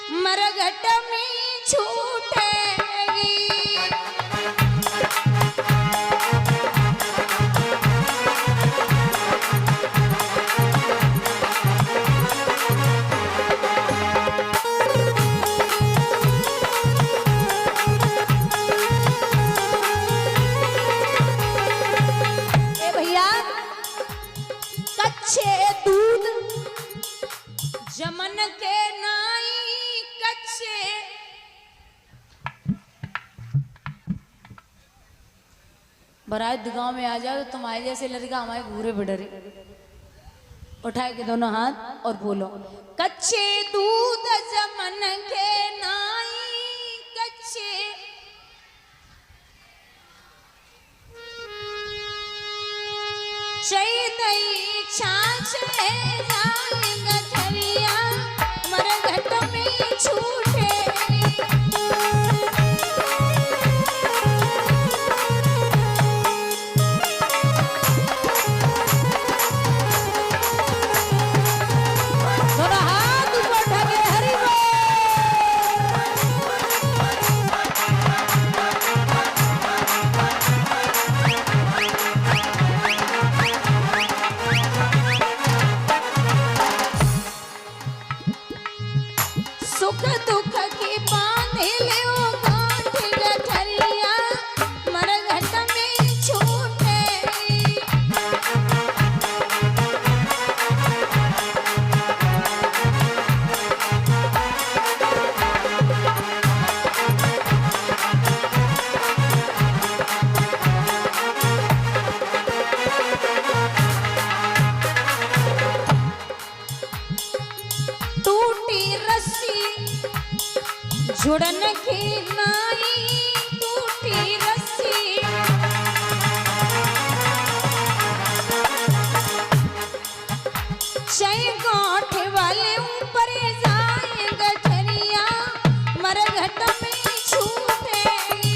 मरघट में छूटेगी। ए भैया, कच्चे दूध जमन के नाई कच्चे, बारात गांव में आ जाओ तो तुम्हारे जैसे लड़का हमारे घूरे बिडरे, उठाए के दोनों हाथ और बोलो, कच्चे दूध जमन के नाई कच्चे, दही छाछ जाए गठरिया मरघट में छूटेगी। थोड़ा हाथ ऊपर उठा के हरि बोल। सुख दुख की बांधे ले ओ गांठ गठरिया मरघट में छूटेगी। टूटी रस्सी जुड़न की नाई टूटी रस्सी, चई गांठ वाले ऊपर जाए गठरिया मरघट में छूटेगी।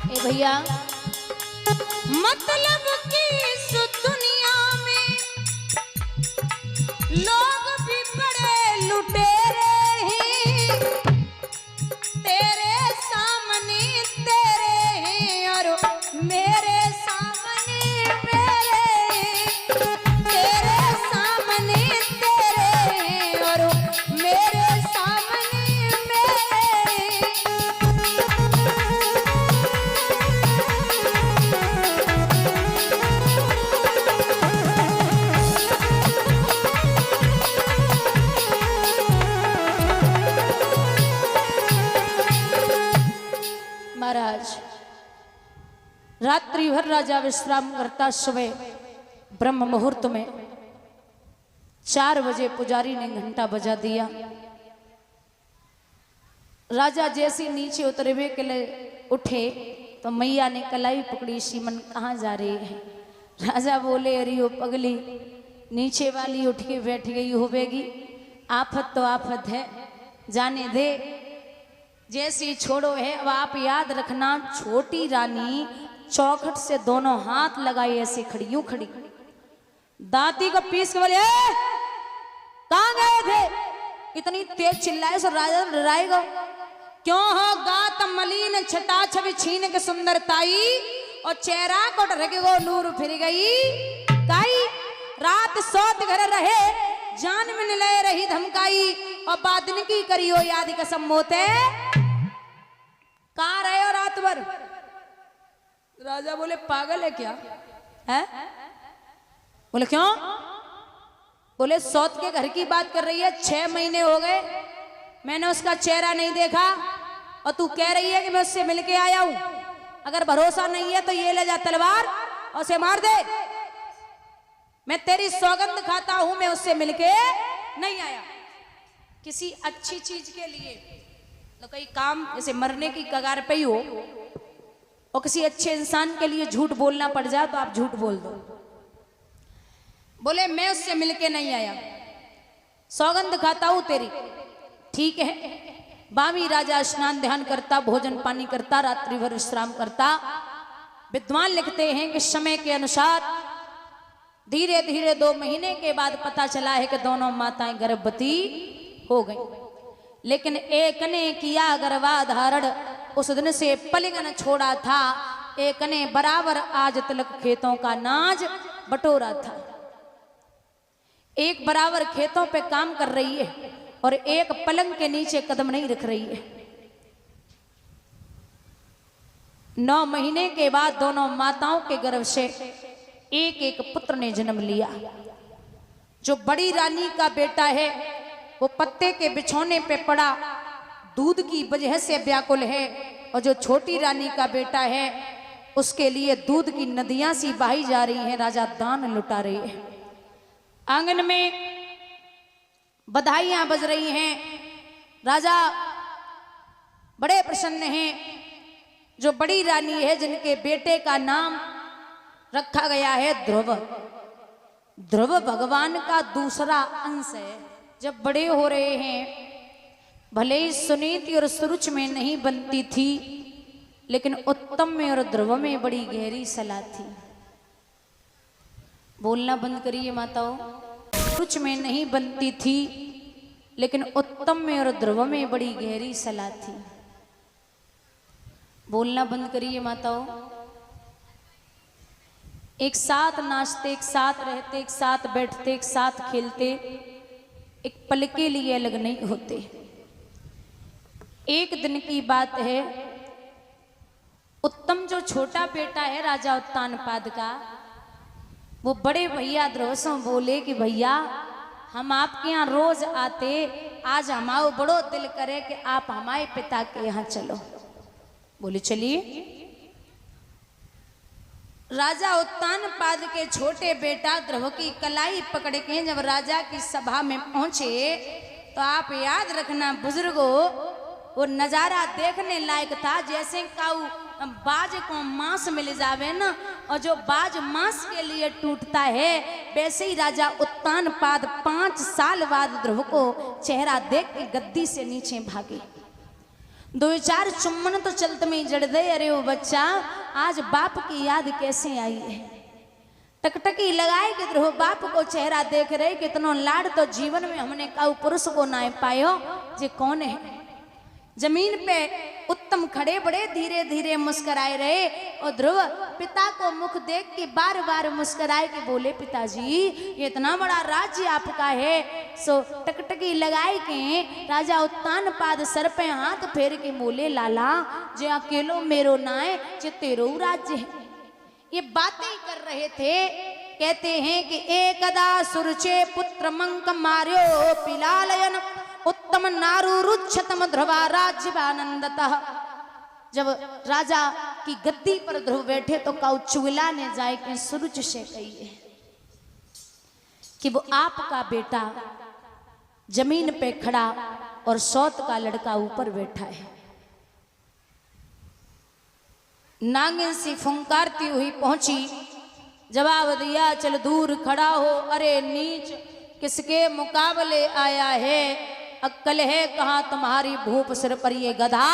ए भैया, मतलब कि इस दुनिया में लोग भी बड़े लुटेरे ही, तेरे सामने तेरे हैं और मेरे सामने मेरे, तेरे सामने तेरे हैं और मेरे सामने मेरे। महाराज, रात्रि भर राजा विश्राम करता, सुबह ब्रह्म मुहूर्त में 4 बजे पुजारी ने घंटा बजा दिया। राजा जैसे नीचे उतरवे के लिए उठे तो मैया ने कलाई पकड़ी, सीमन कहाँ जा रही है? राजा बोले, अरे ओ पगली, नीचे वाली उठ के बैठ गई होवेगी, आफत तो आफत है, जाने दे, जैसी छोड़ो है। अब आप याद रखना, छोटी रानी चौखट से दोनों हाथ लगाई ऐसे खड़ी, यूं खड़ी, दांती को पीस के बोले, कहाँ गए थे? इतनी तेज चिल्लाए सो राजा डराएगा। क्यों हो गात मलिन छटा छवि छीन के सुंदरताई, और चेहरा को ढके गो नूर फिर गई काई। रात सोत घर रहे जान में निलय रही धमकाई, और बादन की करियो याद कसम मोते। कहाँ रहे हो रात भर? राजा बोले, पागल है क्या है? बोले क्यों? बोले सौत के घर की बात कर रही है, 6 महीने हो गए मैंने उसका चेहरा नहीं देखा, और तू कह रही है कि मैं उससे मिलके आया हूं। अगर भरोसा नहीं है तो ये ले जा तलवार और उसे मार दे। मैं तेरी सौगंध खाता हूं, मैं उससे मिलके नहीं आया। किसी अच्छी चीज के लिए तो कई काम जैसे मरने की कगार पे ही हो, और किसी अच्छे इंसान के लिए झूठ बोलना पड़ जाए तो आप झूठ बोल दो। बोले मैं उससे मिलके नहीं आया, सौगंध खाता हूं तेरी। ठीक है। बामी राजा स्नान ध्यान करता, भोजन पानी करता, रात्रि भर विश्राम करता। विद्वान लिखते हैं कि समय के अनुसार धीरे धीरे 2 महीने के बाद पता चला है कि दोनों माताएं गर्भवती हो गई। लेकिन एक ने किया गर्भाधारण, उस दिन से पलिंगन छोड़ा था। एक ने बराबर आज तलक खेतों का नाज बटोरा था। एक बराबर खेतों पे काम कर रही है और एक पलंग के नीचे कदम नहीं रख रही है। 9 महीने के बाद दोनों माताओं के गर्भ से एक एक पुत्र ने जन्म लिया। जो बड़ी रानी का बेटा है वो पत्ते के बिछौने पे पड़ा, दूध की वजह से व्याकुल है। और जो छोटी रानी का बेटा है उसके लिए दूध की नदियां सी बहाई जा रही हैं, राजा दान लुटा रही है। आंगन में बधाइयां बज रही हैं, राजा बड़े प्रसन्न हैं। जो बड़ी रानी है जिनके बेटे का नाम रखा गया है ध्रुव, ध्रुव भगवान का दूसरा अंश है। जब बड़े हो रहे हैं, भले ही सुनीति और सुरुच में नहीं बनती थी, लेकिन उत्तम में और ध्रुव में बड़ी गहरी सलाह थी। बोलना बंद करिए माताओं। सुरुच में नहीं बनती थी, लेकिन उत्तम में और ध्रुव में बड़ी गहरी सलाह थी। बोलना बंद करिए माताओं। एक साथ नाचते, एक साथ रहते, एक साथ बैठते, एक साथ खेलते, एक पल के लिए अलग नहीं होते। एक दिन की बात है, उत्तम जो छोटा बेटा है राजा उत्तानपाद का, वो बड़े भैया ध्रुव से बोले कि भैया हम आपके यहाँ रोज आते, आज हमारा बड़ो दिल करे कि आप हमारे पिता के यहाँ चलो। बोले चलिए। राजा उत्तानपाद के छोटे बेटा ध्रुव की कलाई पकड़ के जब राजा की सभा में पहुंचे, तो आप याद रखना बुजुर्गों, वो नजारा देखने लायक था। जैसे काऊ बाज को मांस मिल जावे ना, और जो बाज मांस के लिए टूटता है, वैसे ही राजा उत्तानपाद 5 साल बाद ध्रुव को चेहरा देख के गद्दी से नीचे भागे। 2-4 चुम्बन तो चलते में जड़ दे। अरे वो बच्चा, आज बाप की याद कैसे आई है। टकटकी लगाए कि ध्रुव बाप को चेहरा देख रहे, कितनो लाड तो जीवन में हमने काऊ पुरुष को ना पायो। जे कौन है? जमीन पे उत्तम खड़े बड़े धीरे धीरे मुस्कुराए रहे, और ध्रुव पिता को मुख देख के बार बार मुस्कुराए के बोले, पिताजी ये इतना बड़ा राज्य आपका है। सो टकटकी लगाए के राजा उत्तानपाद सर पे हाथ फेर के बोले, लाला जे अकेलो मेरो नाय, जे तेरो राज्य है। ये बातें कर रहे थे। कहते हैं कि एकदा सुरचे पुत्र मंक मार्यो पिलालयन, उत्तम नारु रुच्छतम ध्रुवा राज्यवानंदतः। जब राजा की गद्दी पर ध्रुव बैठे तो काऊ चुगला ने जाए के सुरुच से कही कि वो आपका बेटा जमीन पे खड़ा और सौत का लड़का ऊपर बैठा है। नागिन सी फुंकारती हुई पहुंची, जवाब दिया, चल दूर खड़ा हो। अरे नीच, किसके मुकाबले आया है? अक्कल है कहाँ तुम्हारी भूप सिर पर ये गधा?